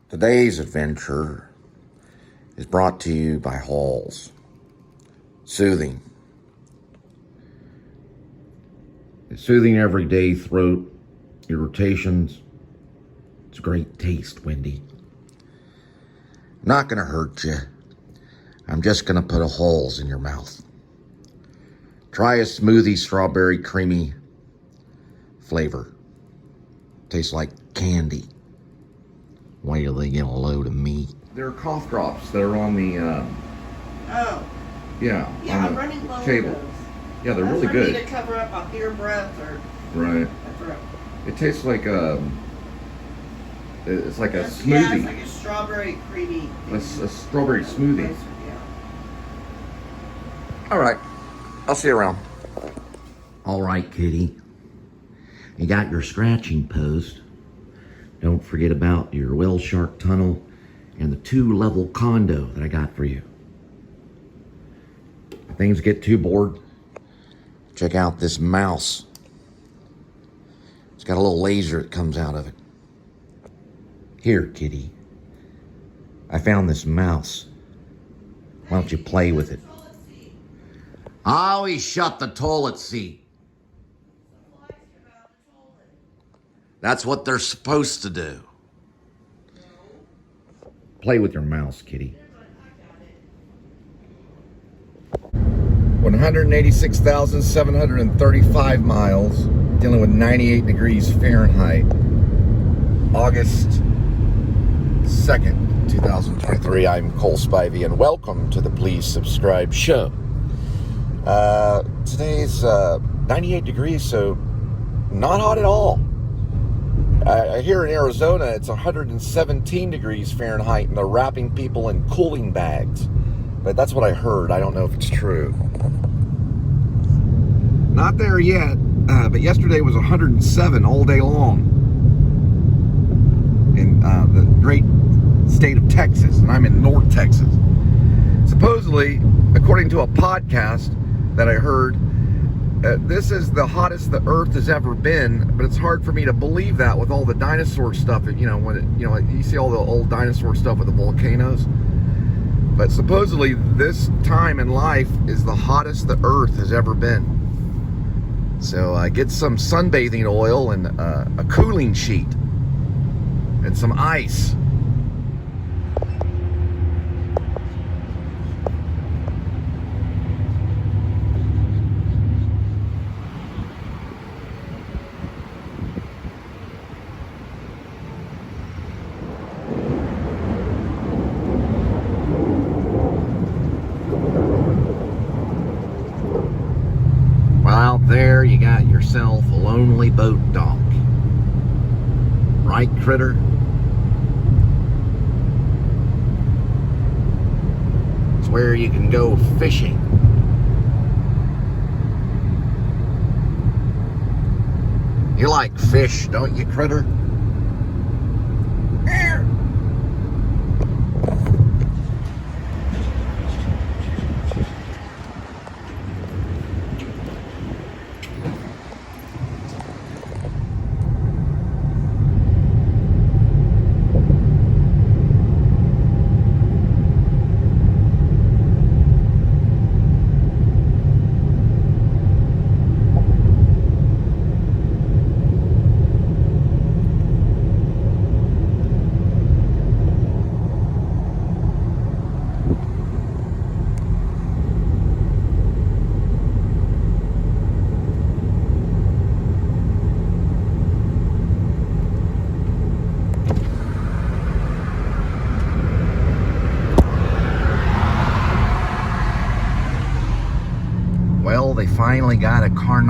Today's adventure is brought to you by Halls. Soothing. It's soothing everyday throat irritations. It's a great taste, Wendy. I'm not going to hurt you. I'm just going to put a Halls in your mouth. Try a smoothie strawberry creamy flavor. Tastes like candy. Wait till they get a load of meat. There are cough drops that are on the Yeah, I'm running low table. on those. Yeah, they're really for good. Me to cover up a ear breath or Right. a throat. It tastes like it's like a Yeah, smoothie. it's like a strawberry creamy. A strawberry smoothie. Yeah. All right, I'll see you around. All right, kitty. You got your scratching post. Don't forget about your whale shark tunnel and the 2-level condo that I got for you. If things get too bored, check out this mouse. It's got a little laser that comes out of it. Here, kitty. I found this mouse. Why don't you play with it? I always shut the toilet seat. That's what they're supposed to do. Play with your mouse, kitty. 186,735 miles, dealing with 98 degrees Fahrenheit. August 2nd, 2023. I'm Cole Spivey, and welcome to the Please Subscribe show. Today's 98 degrees, so not hot at all. Here in Arizona, it's 117 degrees Fahrenheit, and they're wrapping people in cooling bags. But that's what I heard. I don't know if it's true. Not there yet, but yesterday was 107 all day long in the great state of Texas, and I'm in North Texas. Supposedly, according to a podcast that I heard, this is the hottest the Earth has ever been, but it's hard for me to believe that with all the dinosaur stuff. When you see all the old dinosaur stuff with the volcanoes. But supposedly, this time in life is the hottest the Earth has ever been. So get some sunbathing oil and a cooling sheet and some ice. There you got yourself a lonely boat dock. Right, critter? It's where you can go fishing. You like fish, don't you, critter? Well, they finally got a Try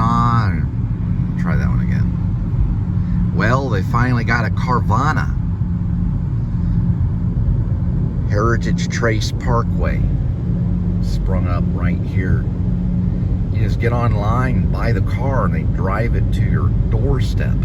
that one again. Well, they finally got a Carvana. Heritage Trace Parkway. Sprung up right here. You just get online, buy the car, and they drive it to your doorstep.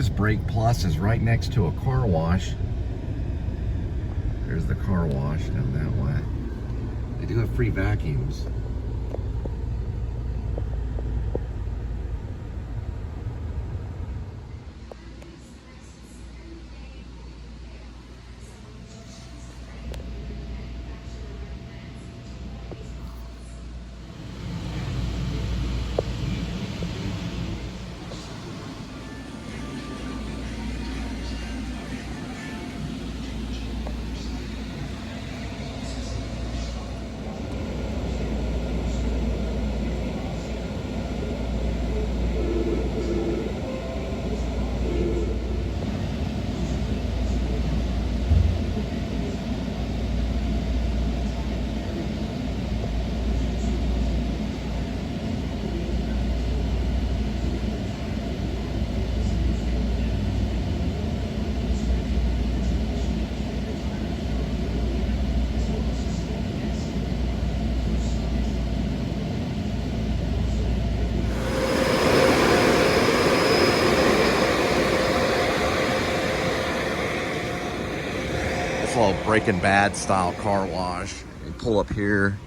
notice Brake Plus is right next to a car wash. There's the car wash down that way. They do have free vacuums. It's a little Breaking Bad style car wash. You pull up here,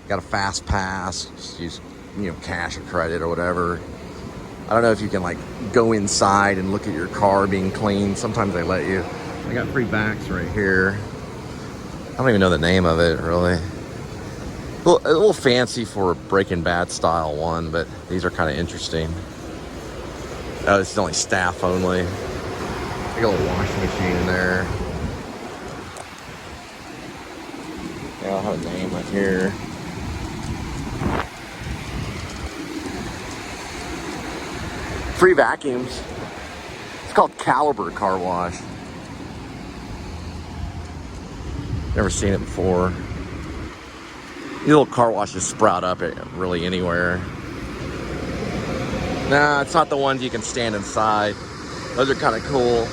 got a fast pass, just use, cash or credit or whatever. I don't know if you can like go inside and look at your car being cleaned. Sometimes they let you. I got free backs right here. I don't even know the name of it really. A little fancy for a Breaking Bad style one, but these are kind of interesting. Oh, this is only staff only. Got a little washing machine in there. Yeah, I'll have a name right here. Free vacuums. It's called Caliber Car Wash. Never seen it before. These little car washes sprout up at really anywhere. Nah, it's not the ones you can stand inside. Those are kind of cool.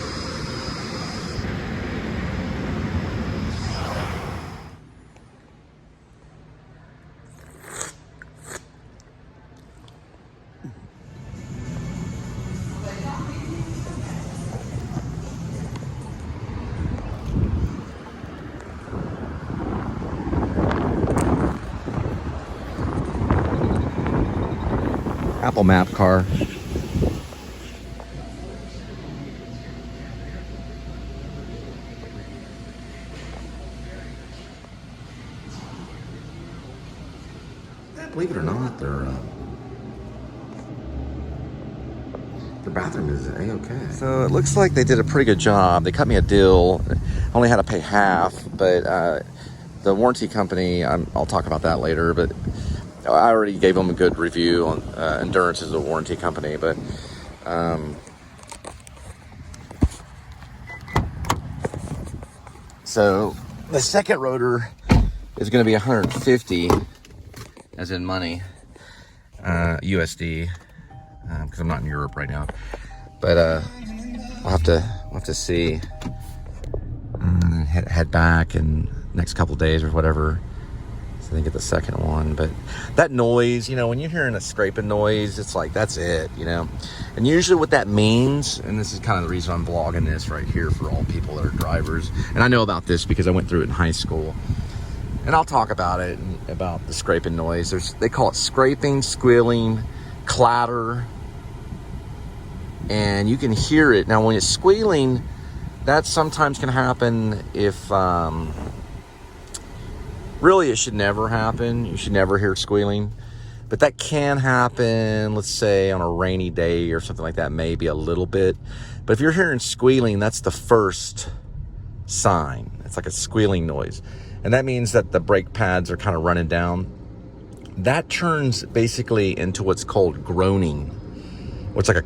Apple Map car. Believe it or not, their bathroom is A-okay. So it looks like they did a pretty good job. They cut me a deal. I only had to pay half, but the warranty company, I'll talk about that later, but I already gave them a good review on Endurance is a warranty company, but so the second rotor is going to be 150, as in money, USD, because I'm not in Europe right now. But we'll have to see. Head back in next couple days or whatever. So they get the second one. But that noise, when you're hearing a scraping noise, it's like that's it, And usually what that means, and this is kind of the reason I'm vlogging this right here for all people that are drivers. And I know about this because I went through it in high school. And I'll talk about it, about the scraping noise. They call it scraping, squealing, clatter. And you can hear it. Now, when it's squealing, that sometimes can happen if... really, it should never happen. You should never hear squealing. But that can happen, let's say, on a rainy day or something like that, maybe a little bit. But if you're hearing squealing, that's the first sign. It's like a squealing noise. And that means that the brake pads are kind of running down. That turns basically into what's called groaning. It's like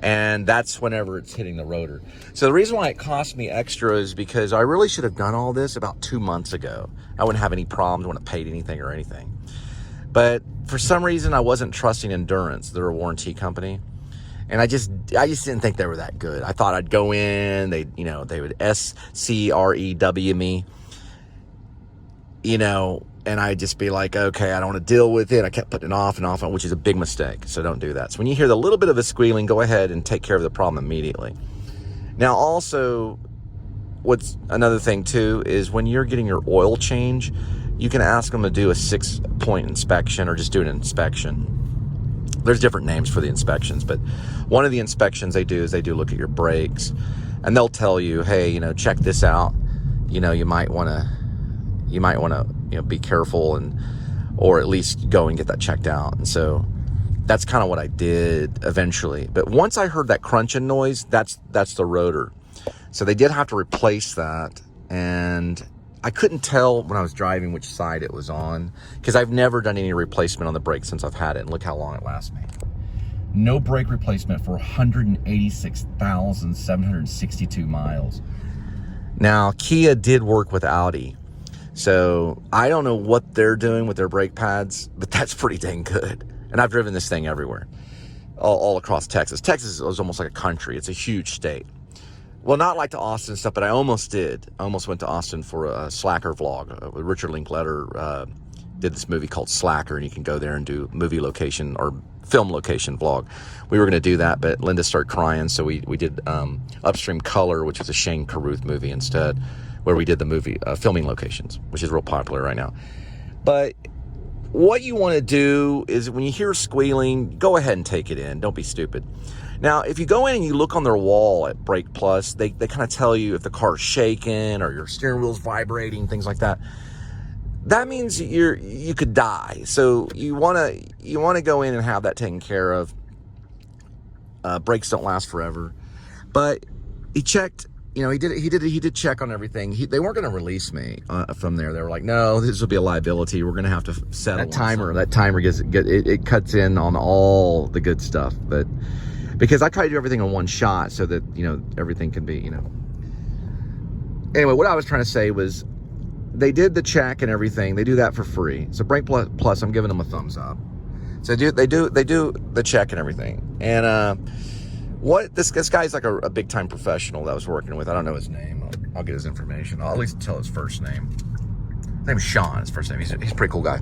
and that's whenever it's hitting the rotor. So the reason why it cost me extra is because I really should have done all this about 2 months ago. I wouldn't have any problems, wouldn't have paid anything or anything. But for some reason, I wasn't trusting Endurance. They're a warranty company. And I just didn't think they were that good. I thought I'd go in, they would SCREW me, And I'd just be like, okay, I don't want to deal with it. I kept putting it off and off, which is a big mistake. So don't do that. So when you hear the little bit of a squealing, go ahead and take care of the problem immediately. Now, also, what's another thing too is when you're getting your oil change, you can ask them to do a 6-point inspection or just do an inspection. There's different names for the inspections, but one of the inspections they do is they do look at your brakes, and they'll tell you, hey, check this out. You might want to, be careful or at least go and get that checked out. And so that's kind of what I did eventually. But once I heard that crunching noise, that's the rotor. So they did have to replace that, and I couldn't tell when I was driving which side it was on because I've never done any replacement on the brake since I've had it. And look how long it lasts me. No brake replacement for 186,762 miles. Now, Kia did work with Audi. So I don't know what they're doing with their brake pads, but that's pretty dang good. And I've driven this thing everywhere, all across Texas. Texas is almost like a country. It's a huge state. Well, not like the Austin stuff, but I almost did. I almost went to Austin for a Slacker vlog. Richard Linklater did this movie called Slacker, and you can go there and do movie location or film location vlog. We were going to do that, but Linda started crying, so we did Upstream Color, which was a Shane Carruth movie instead, where we did the movie filming locations, which is real popular right now. But what you want to do is when you hear squealing, go ahead and take it in. Don't be stupid. Now, if you go in and you look on their wall at Brake Plus, they kind of tell you if the car's shaking or your steering wheel's vibrating, things like that. That means you could die. So you want to go in and have that taken care of. Brakes don't last forever. But he checked, he did check on everything. They weren't going to release me from there. They were like, no, this will be a liability. We're going to have to settle. That timer it cuts in on all the good stuff, but because I try to do everything in one shot so that, everything can be, Anyway, what I was trying to say was they did the check and everything. They do that for free. So Brake Plus, I'm giving them a thumbs up. So they do the check and everything. And this guy's like a big time professional that I was working with. I don't know his name. I'll get his information. I'll at least tell his first name. His name is Sean. His first name. He's a pretty cool guy.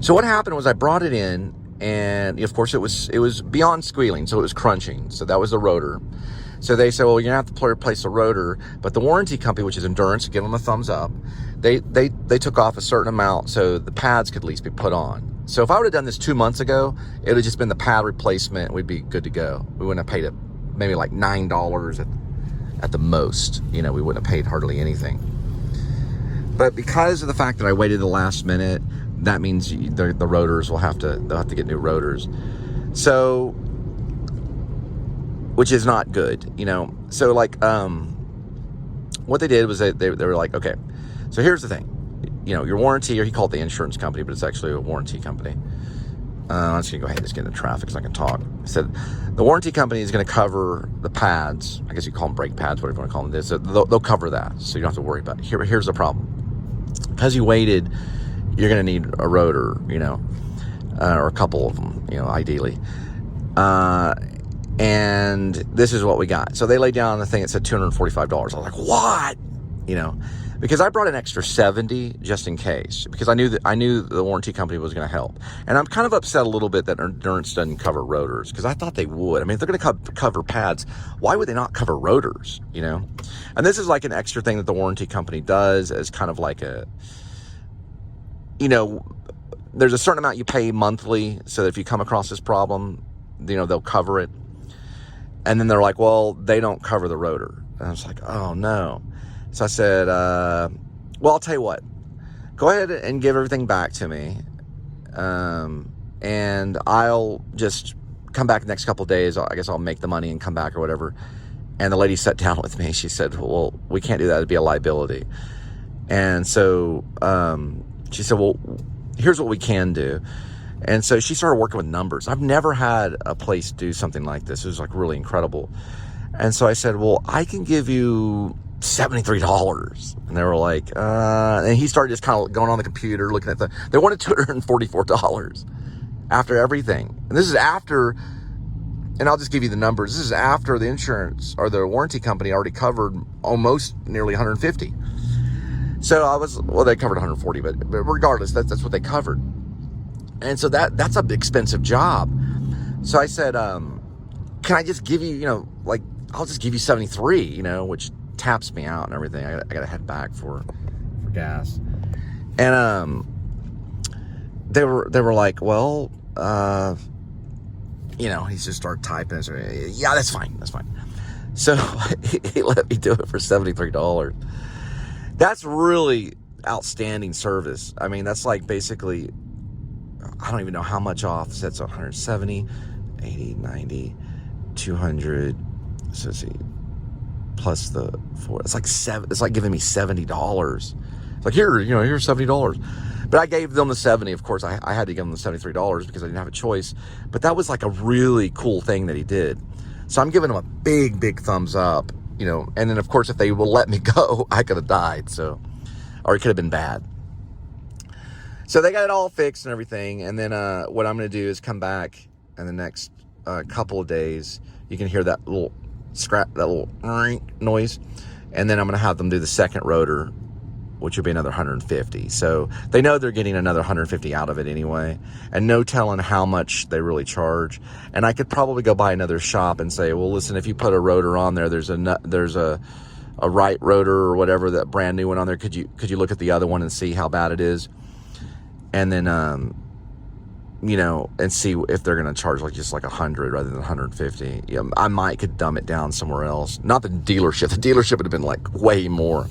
So what happened was I brought it in. And of course it was beyond squealing, so it was crunching. So that was the rotor. So they said, well, you're gonna have to replace the rotor, but the warranty company, which is Endurance, give them a thumbs up. They took off a certain amount so the pads could at least be put on. So if I would have done this 2 months ago, it would have just been the pad replacement. We'd be good to go. We wouldn't have paid it maybe like $9 at the most. We wouldn't have paid hardly anything. But because of the fact that I waited the last minute, that means the rotors they'll have to get new rotors. So, which is not good, So like, what they did was they were like, okay, so here's the thing, your warranty, or he called it the insurance company, but it's actually a warranty company. I'm just gonna go ahead and just get into traffic so I can talk. He said the warranty company is gonna cover the pads. I guess you call them brake pads, whatever you want to call them. So they'll cover that, so you don't have to worry about it. Here's the problem. Because you waited, you're going to need a rotor, or a couple of them, ideally. And this is what we got. So they laid down the thing that said $245. I was like, what? Because I brought an extra 70 just in case, because I knew the warranty company was going to help. And I'm kind of upset a little bit that Endurance doesn't cover rotors, because I thought they would. I mean, if they're going to cover pads, why would they not cover rotors, And this is like an extra thing that the warranty company does as kind of like a, there's a certain amount you pay monthly, so that if you come across this problem, they'll cover it. And then they're like, well, they don't cover the rotor. And I was like, oh no. So I said, well, I'll tell you what, go ahead and give everything back to me. And I'll just come back the next couple of days. I guess I'll make the money and come back or whatever. And the lady sat down with me. She said, well, we can't do that. It'd be a liability. And so, she said, well, here's what we can do. And so she started working with numbers. I've never had a place do something like this. It was like really incredible. And so I said, well, I can give you $73. And they were like, and he started just kind of going on the computer, looking at they wanted $244 after everything. And this is after, and I'll just give you the numbers. This is after the insurance or the warranty company already covered almost nearly $150. So they covered 140, but regardless, that's what they covered. And so that's a expensive job. So I said, can I just give you, I'll just give you 73, which taps me out and everything. I got to head back for gas. And they were like, well, he just started typing. Yeah, that's fine. So he let me do it for $73. That's really outstanding service. I mean, that's like basically, I don't even know how much off. That's 170, 80, 90, 200. So let's see, plus the 4. It's like it's like giving me $70. It's like, here's $70. But I gave them the 70. Of course, I had to give them the $73 because I didn't have a choice. But that was like a really cool thing that he did. So I'm giving him a big, big thumbs up, and then of course, if they will let me go, I could have died. So, or it could have been bad. So they got it all fixed and everything. And then what I'm going to do is come back in the next couple of days. You can hear that little scrap, that little noise. And then I'm going to have them do the second rotor, which would be another 150. So they know they're getting another 150 out of it anyway, and no telling how much they really charge. And I could probably go by another shop and say, well, listen, if you put a rotor on there, there's a right rotor or whatever, that brand new one on there. Could you look at the other one and see how bad it is? And then, and see if they're going to charge just like 100 rather than 150. I could dumb it down somewhere else. Not the dealership. The dealership would have been like way more.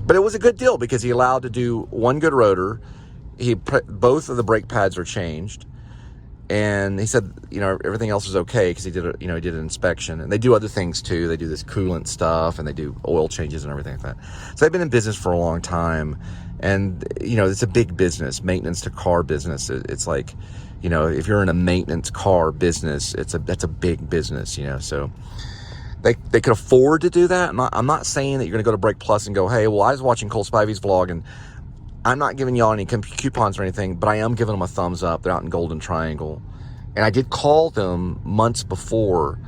But it was a good deal because he allowed to do one good rotor. Both of the brake pads are changed, and he said, everything else is okay because he did an inspection. And they do other things too. They do this coolant stuff, and they do oil changes and everything like that. So they've been in business for a long time, and it's a big business, maintenance to car business. It's like, if you're in a maintenance car business, that's a big business, So they could afford to do that. I'm not saying that you're going to go to Brake Plus and go, hey, well, I was watching Cole Spivey's vlog, and I'm not giving y'all any coupons or anything, but I am giving them a thumbs up. They're out in Golden Triangle. And I did call them months before,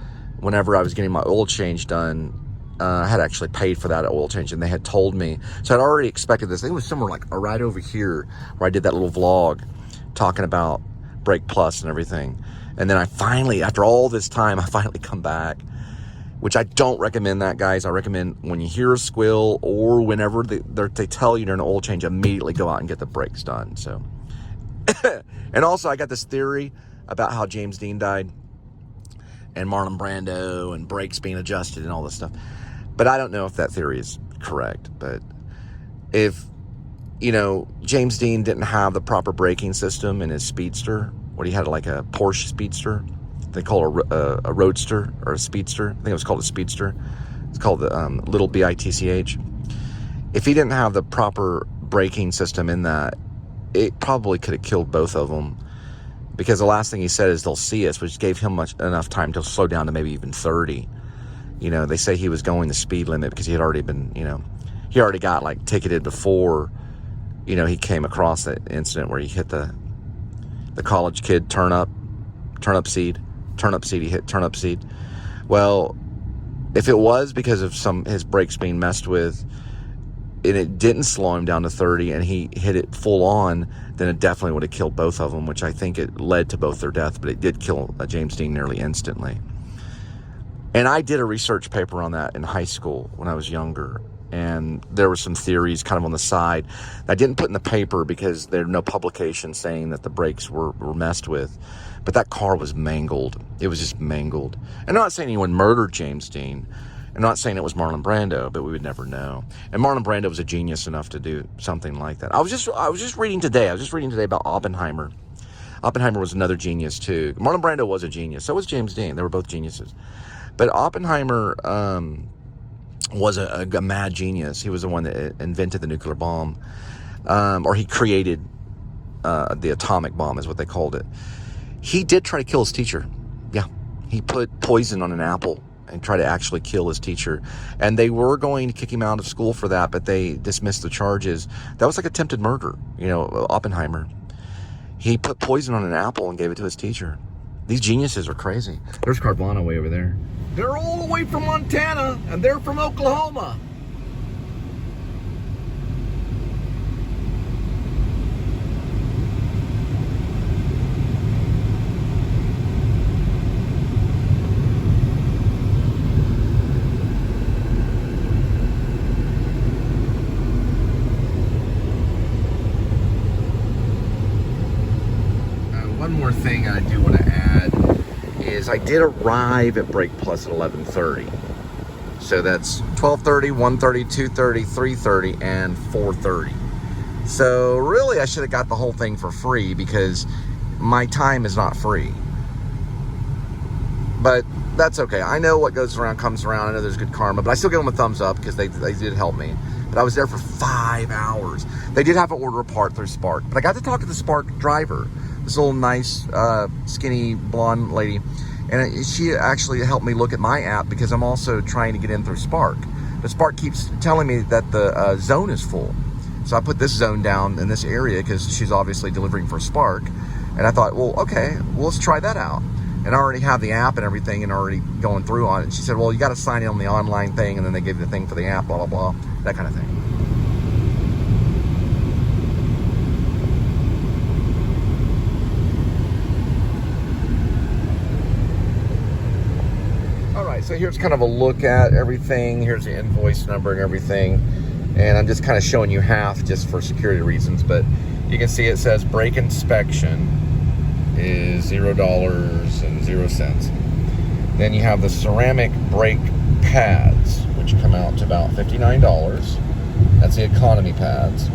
whenever I was getting my oil change done. I had actually paid for that oil change, and they had told me. So I'd already expected this. It was somewhere like right over here where I did that little vlog talking about Brake Plus and everything. And then I finally, after all this time, I finally come back. Which I don't recommend that, guys. I recommend when you hear a squeal or whenever they tell you during an oil change, immediately go out and get the brakes done. So, and also I got this theory about how James Dean died and Marlon Brando and brakes being adjusted and all this stuff. But I don't know if that theory is correct. But if, James Dean didn't have the proper braking system in his Speedster, what he had like a Porsche Speedster, they call it a Roadster or a Speedster. I think it was called a Speedster. It's called the little BITCH. If he didn't have the proper braking system in that, it probably could have killed both of them. Because the last thing he said is they'll see us, which gave him enough time to slow down to maybe even 30. They say he was going the speed limit because he had already been, he already got like ticketed before, he came across that incident where he hit the college kid turnip seed. He hit turnip seed. Well, if it was because of his brakes being messed with and it didn't slow him down to 30 and he hit it full on, then it definitely would have killed both of them, which I think it led to both their death, but it did kill James Dean nearly instantly. And I did a research paper on that in high school when I was younger, and there were some theories kind of on the side I didn't put in the paper because there are no publications saying that the brakes were messed with. But that car was mangled. It was just mangled. And I'm not saying anyone murdered James Dean. I'm not saying it was Marlon Brando, but we would never know. And Marlon Brando was a genius enough to do something like that. I was just reading today. About Oppenheimer. Oppenheimer was another genius too. Marlon Brando was a genius. So was James Dean. They were both geniuses. But Oppenheimer was a mad genius. He was the one that invented the nuclear bomb, or he created the atomic bomb, is what they called it. He did try to kill his teacher. Yeah. He put poison on an apple and tried to actually kill his teacher. And they were going to kick him out of school for that, but they dismissed the charges. That was like attempted murder, Oppenheimer. He put poison on an apple and gave it to his teacher. These geniuses are crazy. There's Carvana way over there. They're all the way from Montana, and they're from Oklahoma. thing I do want to add is I did arrive at Break Plus at 11:30. So that's 12:30, 1:30, 2:30, 3:30, and 4:30. So really, I should have got the whole thing for free because my time is not free. But that's okay. I know what goes around comes around. I know there's good karma, but I still give them a thumbs up because they did help me. But I was there for 5 hours. They did have to order a part through Spark, but I got to talk to the Spark driver, this little nice, skinny blonde lady, and she actually helped me look at my app because I'm also trying to get in through Spark. But Spark keeps telling me that the zone is full. So I put this zone down in this area because she's obviously delivering for Spark. And I thought, well, okay, well, let's try that out. And I already have the app and everything and already going through on it. And she said, well, you got to sign in on the online thing, and then they give you the thing for the app, blah, blah, blah, that kind of thing. All right, so here's kind of a look at everything. Here's the invoice number and everything. And I'm just kind of showing you half just for security reasons. But you can see it says brake inspection is $0.00. Then you have the ceramic brake pads, which come out to about $59. That's the economy pads.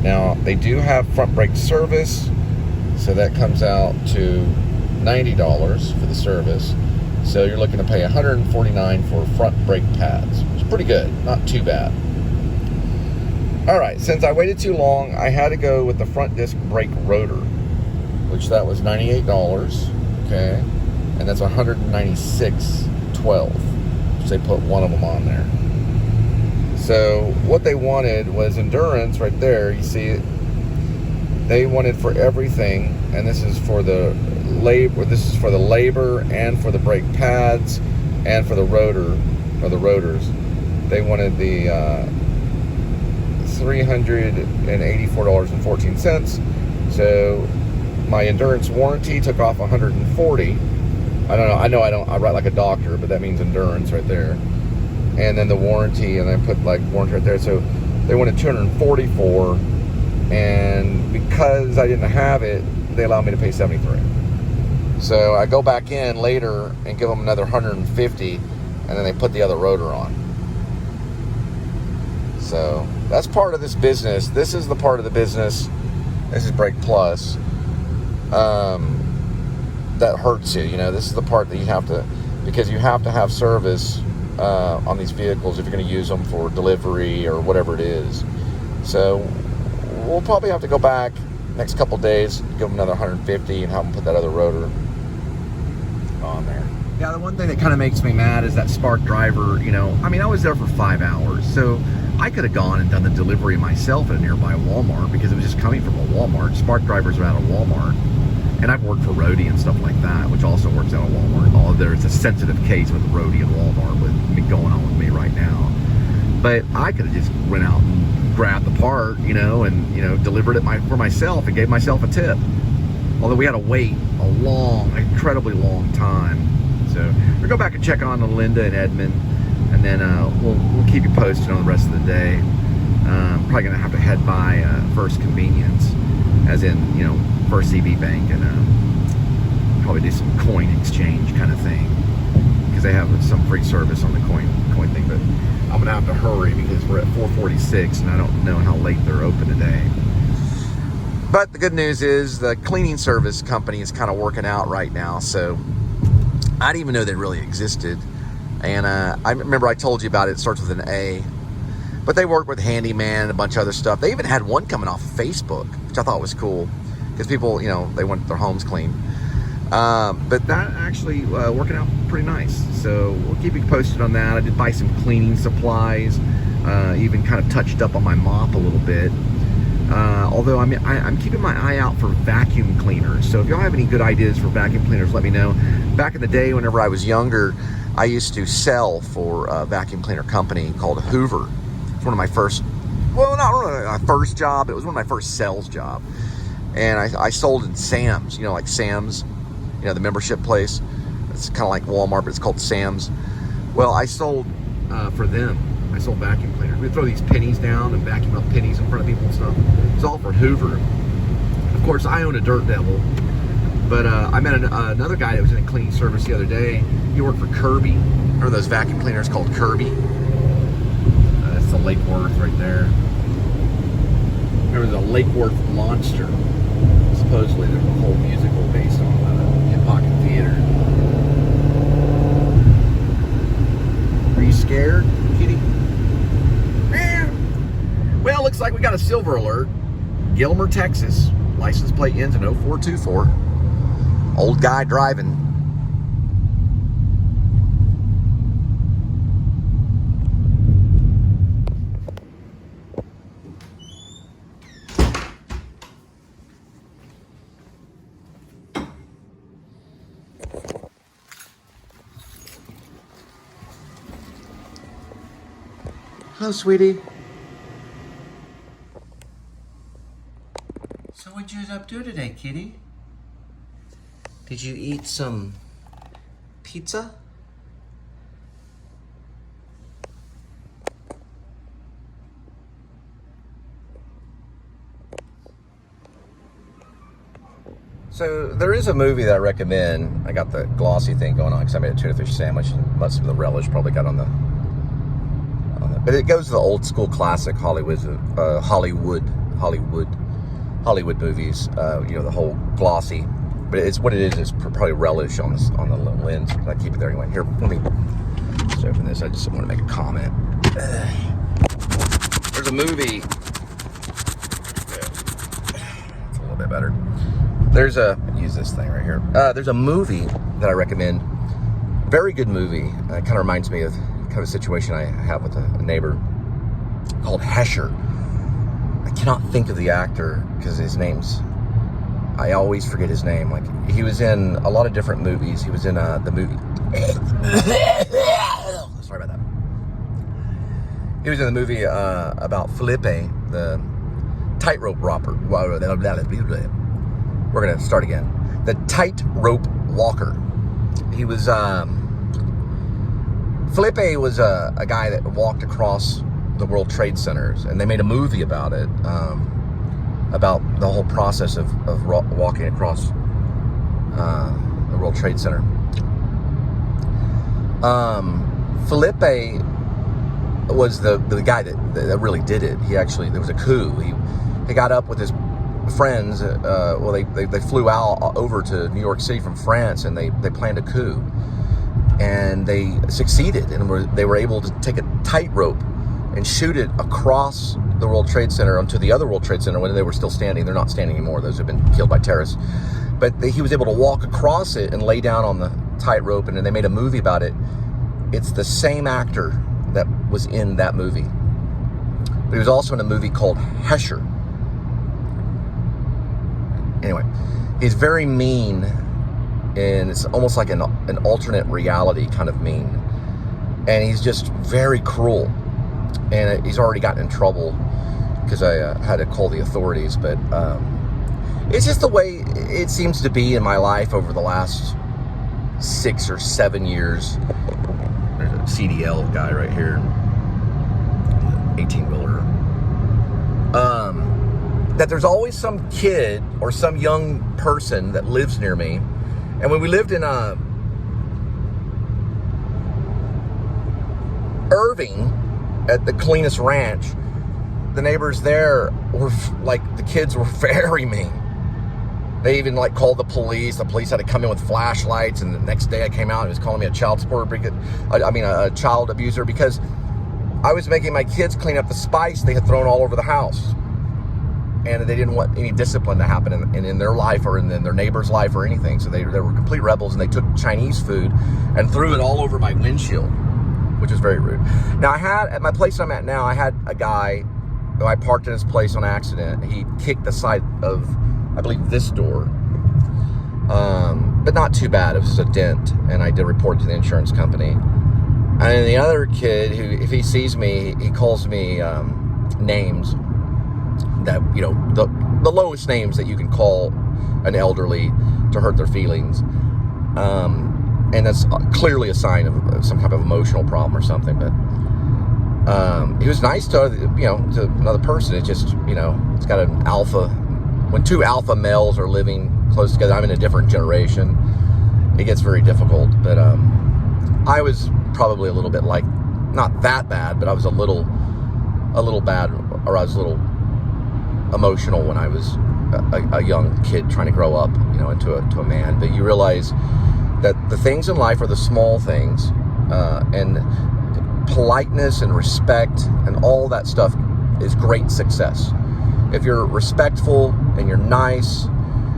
Now, they do have front brake service, so that comes out to $90 for the service. So you're looking to pay $149 for front brake pads. It's pretty good, not too bad. All right, since I waited too long, I had to go with the front disc brake rotor, which that was $98, okay? And that's $196.12, which they put one of them on there. So what they wanted was endurance right there. You see it. They wanted for everything, and this is for the labor. This is for the labor and for the brake pads and for the rotor or the rotors. They wanted the $384.14. So my endurance warranty took off $140. I write like a doctor, but that means endurance right there. And then the warranty, and I put like warranty right there. So they wanted $244, and because I didn't have it, they allowed me to pay $73. So I go back in later and give them another $150, and then they put the other rotor on. So that's part of this business. This is the part of the business. This is Brake Plus. That hurts you. You know, this is the part that you have to, because you have to have service on these vehicles if you're going to use them for delivery or whatever it is. So we'll probably have to go back next couple days, give them another $150 and have them put that other rotor on there. Yeah, the one thing that kind of makes me mad is that Spark driver, you know, I mean, I was there for 5 hours, so I could have gone and done the delivery myself at a nearby Walmart because it was just coming from a Walmart. Spark drivers are out of Walmart. And I've worked for Roadie and stuff like that, which also works out of Walmart. Although there's a sensitive case with Roadie and Walmart with me going on with me right now. But I could have just went out and grabbed the part, you know, and, you know, delivered it for myself and gave myself a tip. Although we had to wait a long, incredibly long time. So we'll go back and check on Linda and Edmund, and then we'll keep you posted on the rest of the day. Probably gonna have to head by First Convenience, as in, you know, First CB Bank, and probably do some coin exchange kind of thing because they have some free service on the coin thing. But I'm gonna have to hurry because we're at 4:46 and I don't know how late they're open today. But the good news is the cleaning service company is kind of working out right now. So I didn't even know they really existed. And I remember I told you about it. It starts with an A. But they work with Handyman and a bunch of other stuff. They even had one coming off of Facebook, which I thought was cool. Because people, you know, they want their homes clean. But that actually working out pretty nice. So we'll keep you posted on that. I did buy some cleaning supplies. Even kind of touched up on my mop a little bit. Although I'm keeping my eye out for vacuum cleaners. So if y'all have any good ideas for vacuum cleaners, let me know. Back in the day, whenever I was younger, I used to sell for a vacuum cleaner company called Hoover. It's one of my first, well, not really my first job. It was one of my first sales job. And I sold in Sam's, you know, like Sam's, you know, the membership place. It's kind of like Walmart, but it's called Sam's. Well, I sold for them. I sold vacuum cleaners. We throw these pennies down and vacuum up pennies in front of people and stuff. It's all for Hoover. Of course, I own a Dirt Devil, But I met another guy that was in a cleaning service the other day. He worked for Kirby. Remember those vacuum cleaners called Kirby? That's the Lake Worth right there. There was a Lake Worth monster. Supposedly there's a whole musical based on in Pocket Theater. Are you scared, kitty? Well, looks like we got a silver alert. Gilmer, Texas. License plate ends in 0424. Old guy driving. Hello, sweetie. So what'd you up to today, kitty? Did you eat some pizza? So there is a movie that I recommend. I got the glossy thing going on because I made a tuna fish sandwich and must have the relish probably got on the. But it goes to the old school classic Hollywood movies. You know, the whole glossy. But it's what it is. It's probably relish on the lens. I keep it there anyway. Here, let me just open this. I just want to make a comment. There's a movie. It's a little bit better. Use this thing right here. There's a movie that I recommend. Very good movie. It kind of reminds me of kind of a situation I have with a neighbor called Hesher. I cannot think of the actor because his name's. I always forget his name. Like, he was in a lot of different movies. He was in the movie. Sorry about that. He was in the movie about Felipe, the tightrope walker. We're gonna start again. The tightrope walker. He was. Felipe was a guy that walked across the World Trade Centers, and they made a movie about it. About the whole process of walking across the World Trade Center. Felipe was the guy that really did it. He actually, there was a coup. He got up with his friends. Well, they flew out over to New York City from France, and they planned a coup. And they succeeded, and they were able to take a tightrope and shoot it across the World Trade Center onto the other World Trade Center when they were still standing. They're not standing anymore. Those have been killed by terrorists. But he was able to walk across it and lay down on the tightrope, and then they made a movie about it. It's the same actor that was in that movie. But he was also in a movie called Hesher. Anyway, he's very mean, and it's almost like an alternate reality kind of mean. And he's just very cruel. And he's already gotten in trouble because I had to call the authorities. But it's just the way it seems to be in my life over the last 6 or 7 years. There's a CDL guy right here, 18-wheeler. That there's always some kid or some young person that lives near me. And when we lived in Irving, at the Cleanest Ranch, the neighbors there were like, the kids were very mean. They even like called the police. The police had to come in with flashlights, and the next day I came out and he was calling me a child support, a child abuser, because I was making my kids clean up the spice they had thrown all over the house. And they didn't want any discipline to happen in their life or in their neighbor's life or anything. So they were complete rebels, and they took Chinese food and threw it all over my windshield, which was very rude. Now, I had, at my place I'm at now, I had a guy who I parked in his place on accident. He kicked the side of, I believe, this door. But not too bad. It was a dent, and I did report it to the insurance company. And the other kid, who, if he sees me, he calls me names that, you know, the lowest names that you can call an elderly to hurt their feelings. And that's clearly a sign of some type of emotional problem or something. But he was nice to, to another person. It's just, it's got an alpha. When two alpha males are living close together. I'm in a different generation. It gets very difficult, but I was probably a little bit like, not that bad, but I was a little bad, or I was a little emotional when I was a young kid trying to grow up, you know, into a man. But you realize that the things in life are the small things, and politeness and respect and all that stuff is great success. If you're respectful and you're nice.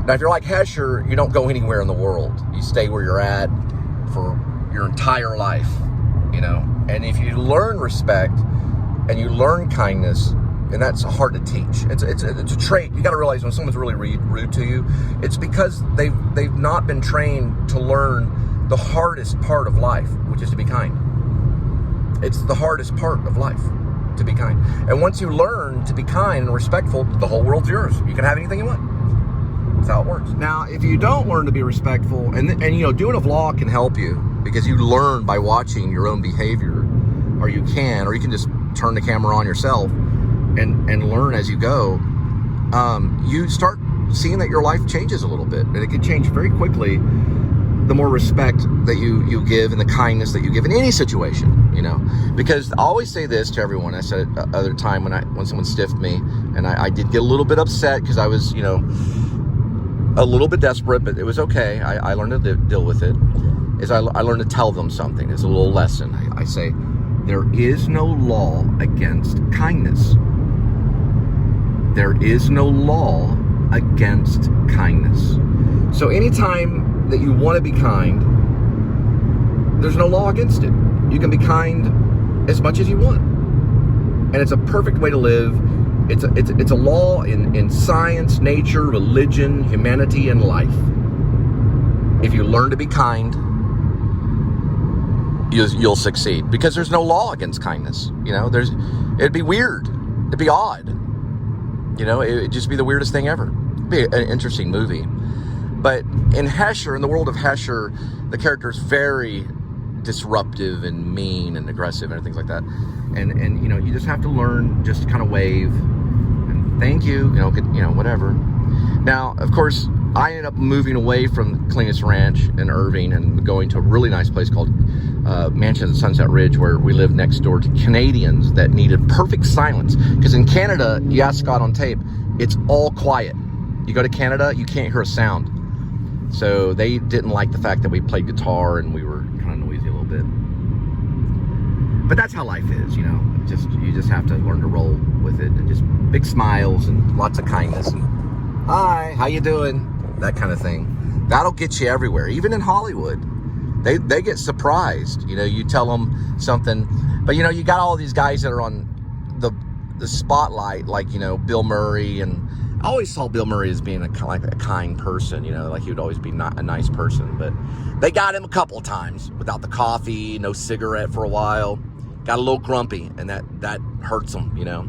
Now, if you're like Hesher, you don't go anywhere in the world. You stay where you're at for your entire life, you know. And if you learn respect and you learn kindness, and that's hard to teach. It's a trait. You got to realize when someone's really rude to you, it's because they've not been trained to learn the hardest part of life, which is to be kind. It's the hardest part of life, to be kind. And once you learn to be kind and respectful, the whole world's yours. You can have anything you want. That's how it works. Now, if you don't learn to be respectful, and you know, doing a vlog can help you because you learn by watching your own behavior, or you can just turn the camera on yourself and learn as you go. You start seeing that your life changes a little bit, and it can change very quickly. The more respect that you give and the kindness that you give in any situation, you know, because I always say this to everyone. I said it other time when someone stiffed me, and I did get a little bit upset because I was, you know, a little bit desperate, but it was okay. I learned to deal with it. I learned to tell them something. It's a little lesson. I say, there is no law against kindness. There is no law against kindness. So anytime that you want to be kind, there's no law against it. You can be kind as much as you want. And it's a perfect way to live. It's a law in science, nature, religion, humanity, and life. If you learn to be kind, you'll succeed, because there's no law against kindness. You know, it'd be weird. It'd be odd. You know, it'd just be the weirdest thing ever. It'd be an interesting movie. But in Hesher, in the world of Hesher, the character is very disruptive and mean and aggressive and things like that. And you know, you just have to learn just to kind of wave and thank you, you know, whatever. Now, of course, I ended up moving away from Cleanest Ranch in Irving and going to a really nice place called Mansion at Sunset Ridge, where we lived next door to Canadians that needed perfect silence. Because in Canada, you ask Scott on tape, it's all quiet. You go to Canada, you can't hear a sound. So they didn't like the fact that we played guitar and we were kind of noisy a little bit. But that's how life is, you know. You just have to learn to roll with it, and just big smiles and lots of kindness and hi, how you doing? That kind of thing. That'll get you everywhere, even in Hollywood. They get surprised. You know, you tell them something, but you know, you got all these guys that are on the spotlight, like, you know, Bill Murray, and I always saw Bill Murray as being a kind person, you know, like he would always be a nice person. But they got him a couple of times without the coffee, no cigarette for a while. Got a little grumpy, and that hurts him, you know.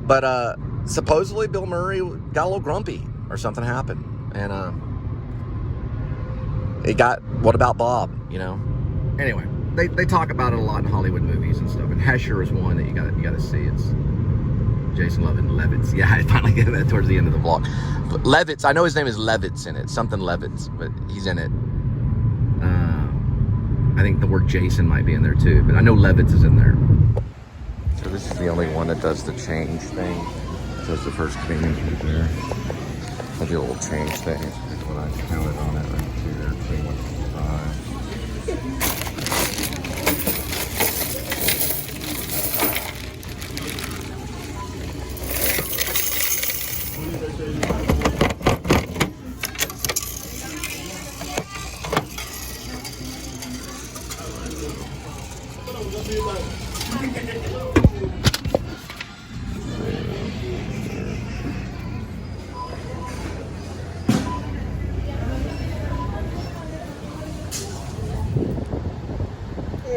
But supposedly Bill Murray got a little grumpy, or something happened, and what about Bob, you know? Anyway, they talk about it a lot in Hollywood movies and stuff, and Hesher is one that you gotta see. It's Jason Levitz. Yeah, I finally get that towards the end of the vlog. But Levitz, I know his name is Levitz in it, something Levitz, but he's in it. I think the word Jason might be in there too, but I know Levitz is in there. So this is the only one that does the change thing. So it's the first convenience right there. I do a little change thing. That's what I counted on it right there. 21.5.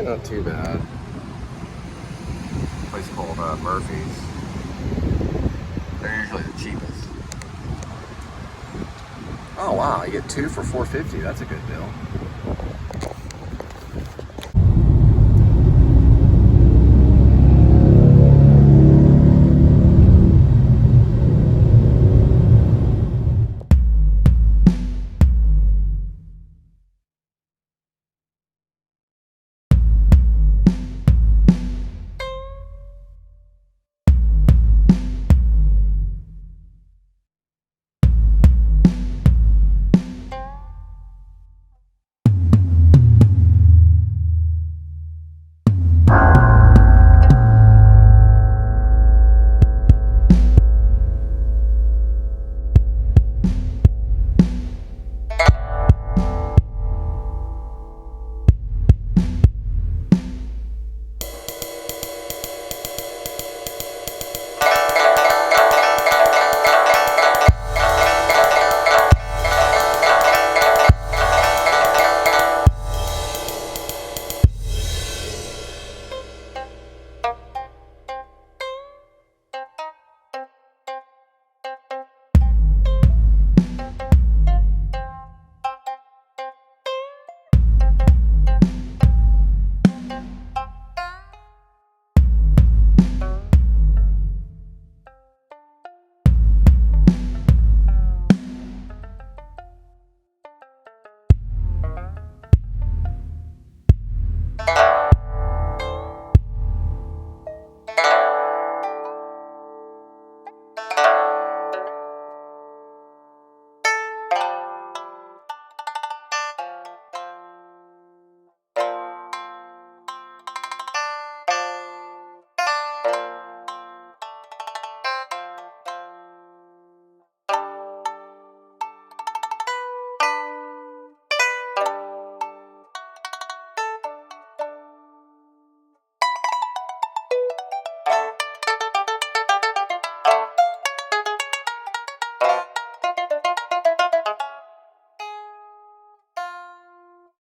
Not too bad. A place called Murphy's. They're usually the cheapest. Oh wow, you get 2 for $4.50. That's a good deal.